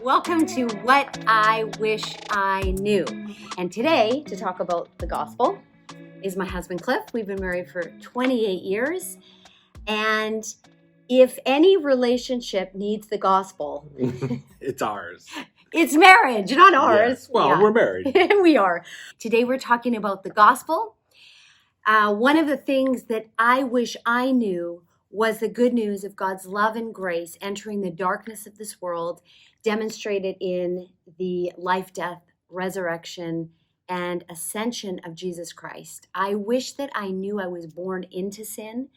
Welcome to What I Wish I Knew. And today, to talk about the gospel, is my husband Cliff. We've been married for 28 years. And if any relationship needs the gospel, it's ours. It's marriage, not ours. Yes. Well, we're married. We are. Today we're talking about the gospel. One of the things that I wish I knew was the good news of God's love and grace entering the darkness of this world, demonstrated in the life, death, resurrection, and ascension of Jesus Christ. I wish that I knew I was born into sin.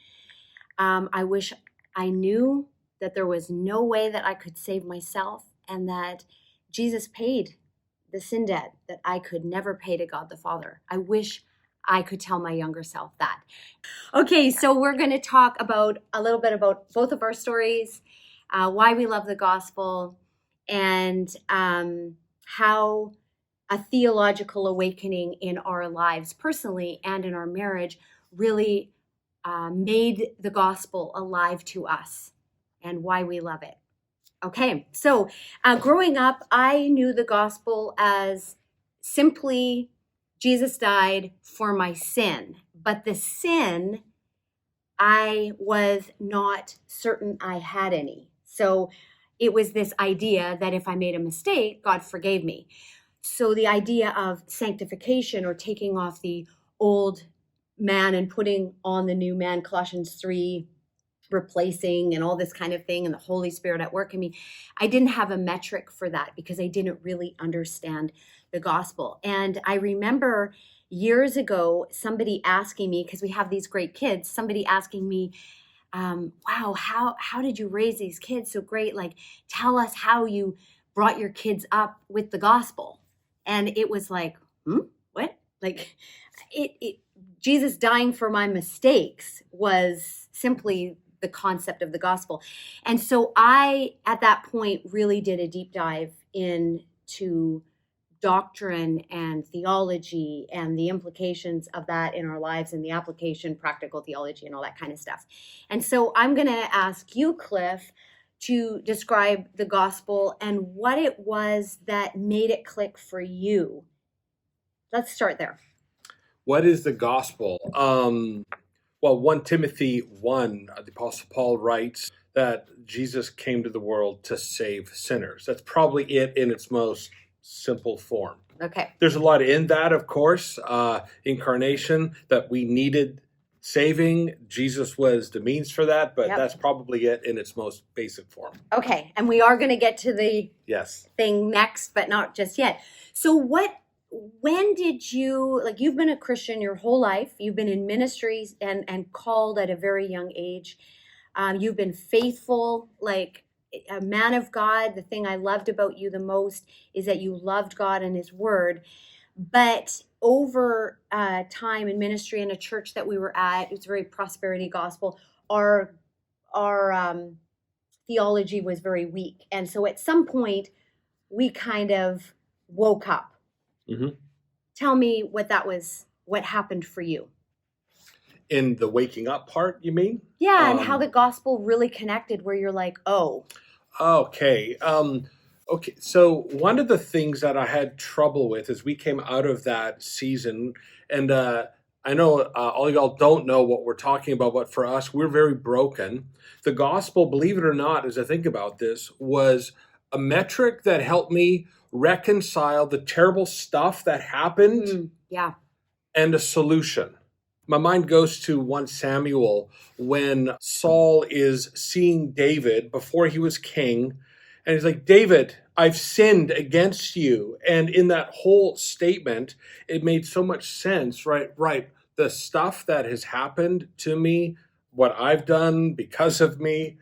I wish I knew that there was no way that I could save myself, and that Jesus paid the sin debt that I could never pay to God the Father. I wish I could tell my younger self that. Okay, so we're going to talk about a little bit about both of our stories, why we love the gospel, and how a theological awakening in our lives personally and in our marriage really made the gospel alive to us and why we love it. Okay, so growing up, I knew the gospel as simply Jesus died for my sin. But the sin, I was not certain I had any. So it was this idea that if I made a mistake, God forgave me. So the idea of sanctification, or taking off the old man and putting on the new man, Colossians 3, replacing and all this kind of thing, and the Holy Spirit at work in me, I didn't have a metric for that because I didn't really understand the gospel. And I remember years ago somebody asking me, because we have these great kids, somebody asking me, wow, how did you raise these kids so great? Like, tell us how you brought your kids up with the gospel. And it was like, what? Like, Jesus dying for my mistakes was simply the concept of the gospel. And so I, at that point, really did a deep dive into doctrine and theology and the implications of that in our lives, and the application, practical theology, and all that kind of stuff. And so I'm going to ask you, Cliff, to describe the gospel and what it was that made it click for you. Let's start there. What is the gospel? Well, 1 Timothy 1, the Apostle Paul writes that Jesus came to the world to save sinners. That's probably it in its most simple form. Okay. There's a lot in that, of course. Incarnation, that we needed saving. Jesus was the means for that, but That's probably it in its most basic form. Okay, and we are going to get to the thing next, but not just yet. So when did you, like, you've been a Christian your whole life, you've been in ministries and called at a very young age. You've been faithful, like a man of God. The thing I loved about you the most is that you loved God and His Word. But over time in ministry in a church that we were at, it's very prosperity gospel, our theology was very weak. And so at some point, we kind of woke up. Mm-hmm. Tell me what happened for you. In the waking up part, you mean? Yeah, and how the gospel really connected, where you're like, oh. Okay. Okay, so one of the things that I had trouble with as we came out of that season, and I know all y'all don't know what we're talking about, but for us, we're very broken. The gospel, believe it or not, as I think about this, was a metric that helped me reconcile the terrible stuff that happened and a solution. My mind goes to 1 Samuel when Saul is seeing David before he was king, and he's like, David, I've sinned against you. And in that whole statement, it made so much sense, right? The stuff that has happened to me, what I've done because of me,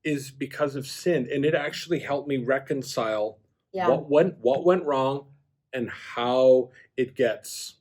is because of sin. And it actually helped me reconcile what went wrong and how it gets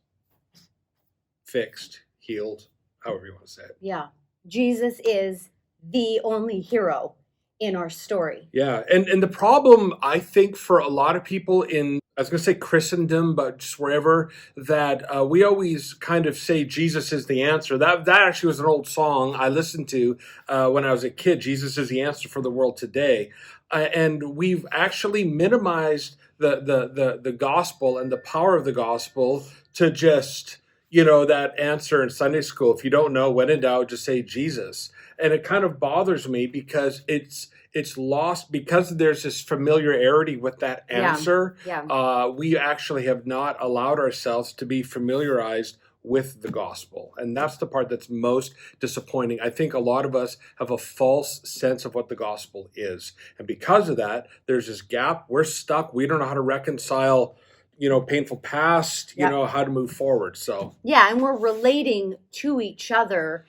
fixed, healed, however you want to say it. Yeah. Jesus is the only hero in our story. Yeah. And the problem, I think, for a lot of people in I was going to say Christendom, but just wherever, that we always kind of say Jesus is the answer. That actually was an old song I listened to when I was a kid. Jesus is the answer for the world today, and we've actually minimized the gospel and the power of the gospel to just that answer in Sunday school. If you don't know, when in doubt, just say Jesus. And it kind of bothers me because it's lost because there's this familiarity with that Yeah. answer. Yeah. We actually have not allowed ourselves to be familiarized with the gospel. And that's the part that's most disappointing. I think a lot of us have a false sense of what the gospel is. And because of that, there's this gap. We're stuck. We don't know how to reconcile, painful past, Yep. how to move forward. So, Yeah, and we're relating to each other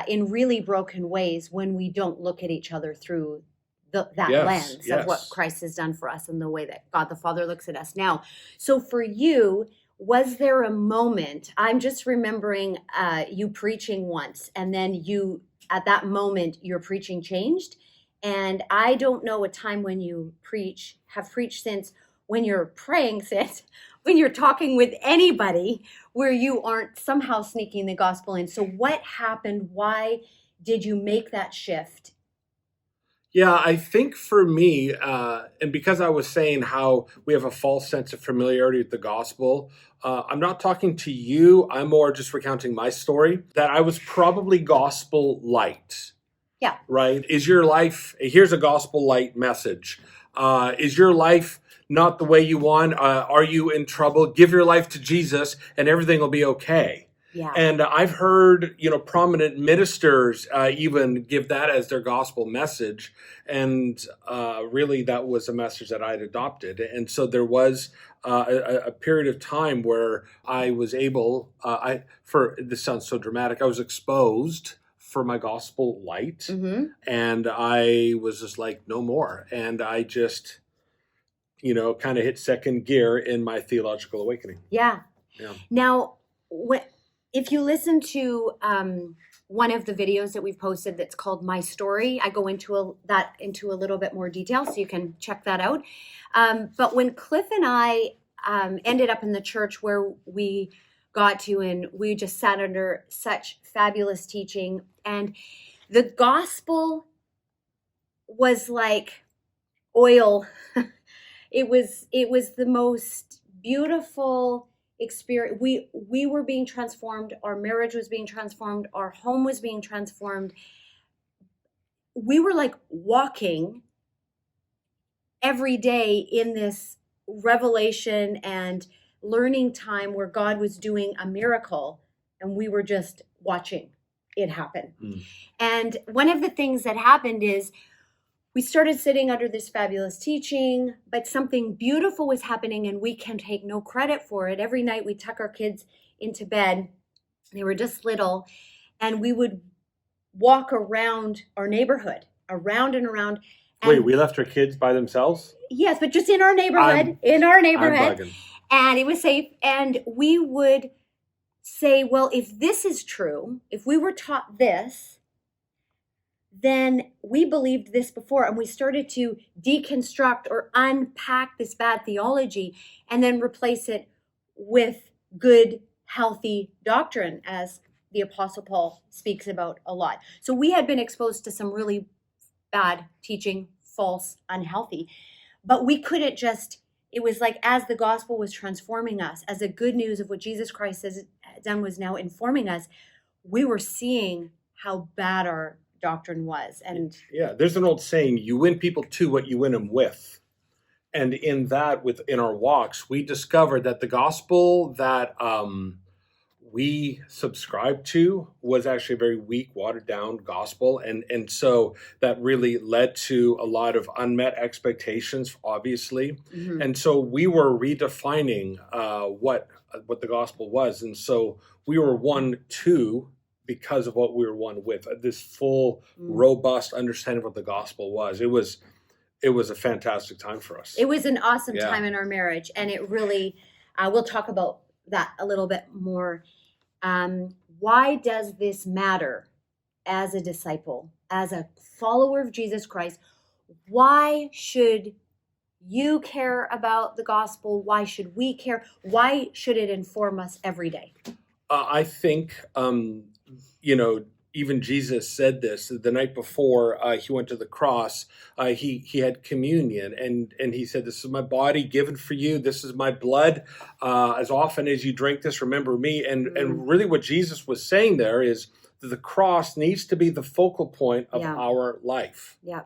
in really broken ways when we don't look at each other through that yes, lens of what yes. Christ has done for us and the way that God the Father looks at us now. So for you, was there a moment? I'm just remembering you preaching once, and then at that moment, your preaching changed. And I don't know a time when you have preached since, when you're praying since, when you're talking with anybody, where you aren't somehow sneaking the gospel in. So what happened? Why did you make that shift? Yeah, I think for me, and because I was saying how we have a false sense of familiarity with the gospel, I'm not talking to you. I'm more just recounting my story that I was probably gospel light, Yeah. right? Is your life, here's a gospel light message. Is your life not the way you want? Are you in trouble? Give your life to Jesus and everything will be okay. Yeah. And I've heard, prominent ministers even give that as their gospel message. And really, that was a message that I'd adopted. And so there was a period of time where I was able, this sounds so dramatic, I was exposed for my gospel light. Mm-hmm. And I was just like, no more. And I just, kind of hit second gear in my theological awakening. Yeah. Yeah. Now, if you listen to one of the videos that we've posted that's called My Story, I go into a little bit more detail, so you can check that out. But when Cliff and I ended up in the church where we got to, and we just sat under such fabulous teaching, and the gospel was like oil. It was the most beautiful experience. We were being transformed. Our marriage was being transformed. Our home was being transformed. We were like walking every day in this revelation and learning time where God was doing a miracle, and we were just watching it happen. And one of the things that happened is we started sitting under this fabulous teaching, but something beautiful was happening, and we can take no credit for it. Every night we tuck our kids into bed. They were just little, and we would walk around our neighborhood, around and around. And wait, we left our kids by themselves? Yes, but just in our neighborhood, I'm bugging. And it was safe. And we would say, well, if this is true, if we were taught this, then we believed this before, and we started to deconstruct or unpack this bad theology and then replace it with good, healthy doctrine, as the Apostle Paul speaks about a lot. So we had been exposed to some really bad teaching, false, unhealthy, but we couldn't just, it was like as the gospel was transforming us, as the good news of what Jesus Christ has done was now informing us, we were seeing how bad our doctrine was. And yeah, there's an old saying, you win people to what you win them with. And in that, within our walks, we discovered that the gospel that we subscribed to was actually a very weak, watered down gospel. And so that really led to a lot of unmet expectations, obviously. Mhm. And so we were redefining what the gospel was. And so we were won to, because of what we were won with, this full, robust understanding of what the gospel was. It was a fantastic time for us. It was an awesome Yeah. time in our marriage, and it really, we'll talk about that a little bit more. Why does this matter as a disciple, as a follower of Jesus Christ? Why should you care about the gospel? Why should we care? Why should it inform us every day? I think, you know, even Jesus said this the night before he went to the cross. He had communion, and he said, "This is my body given for you. This is my blood. As often as you drink this, remember me." And really, what Jesus was saying there is that the cross needs to be the focal point of Yeah. our life. Yeah.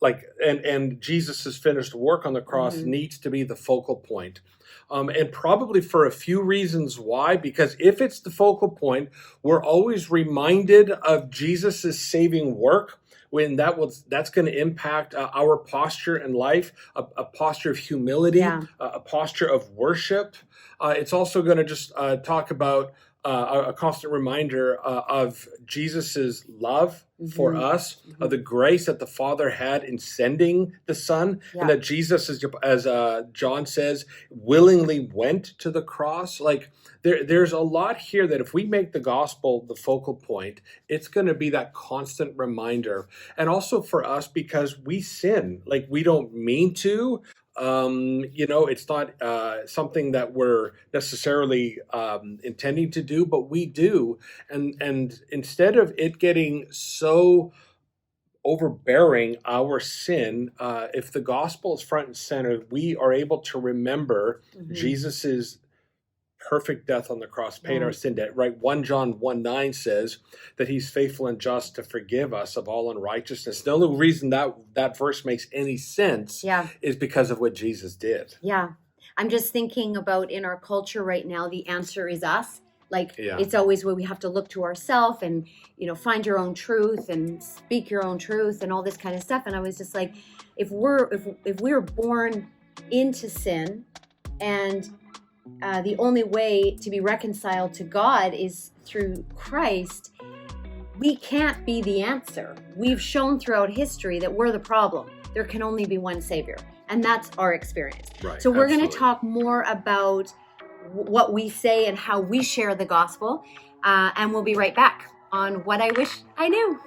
Like, and Jesus's finished work on the cross needs to be the focal point. And probably for a few reasons why, because if it's the focal point, we're always reminded of Jesus's saving work, when that's going to impact our posture in life, a posture of humility, Yeah. a posture of worship. It's also going to just talk about a constant reminder of Jesus's love for us, of the grace that the Father had in sending the Son, and that Jesus, as John says, willingly went to the cross. Like, there's a lot here that if we make the gospel the focal point, it's going to be that constant reminder. And also for us, because we sin, like, we don't mean to. You know, it's not something that we're necessarily intending to do, but we do. And instead of it getting so overbearing, our sin, if the gospel is front and center, we are able to remember Jesus's perfect death on the cross, paid our sin debt, right? 1 John 1:9 says that he's faithful and just to forgive us of all unrighteousness. The only reason that verse makes any sense is because of what Jesus did. Yeah. I'm just thinking about, in our culture right now, the answer is us. Like, it's always where we have to look to ourselves and, you know, find your own truth and speak your own truth and all this kind of stuff. And I was just like, if we're born into sin, and the only way to be reconciled to God is through Christ, we can't be the answer. We've shown throughout history that we're the problem. There can only be one Savior, and that's our experience. Right, so we're going to talk more about what we say and how we share the gospel, and we'll be right back on What I Wish I Knew.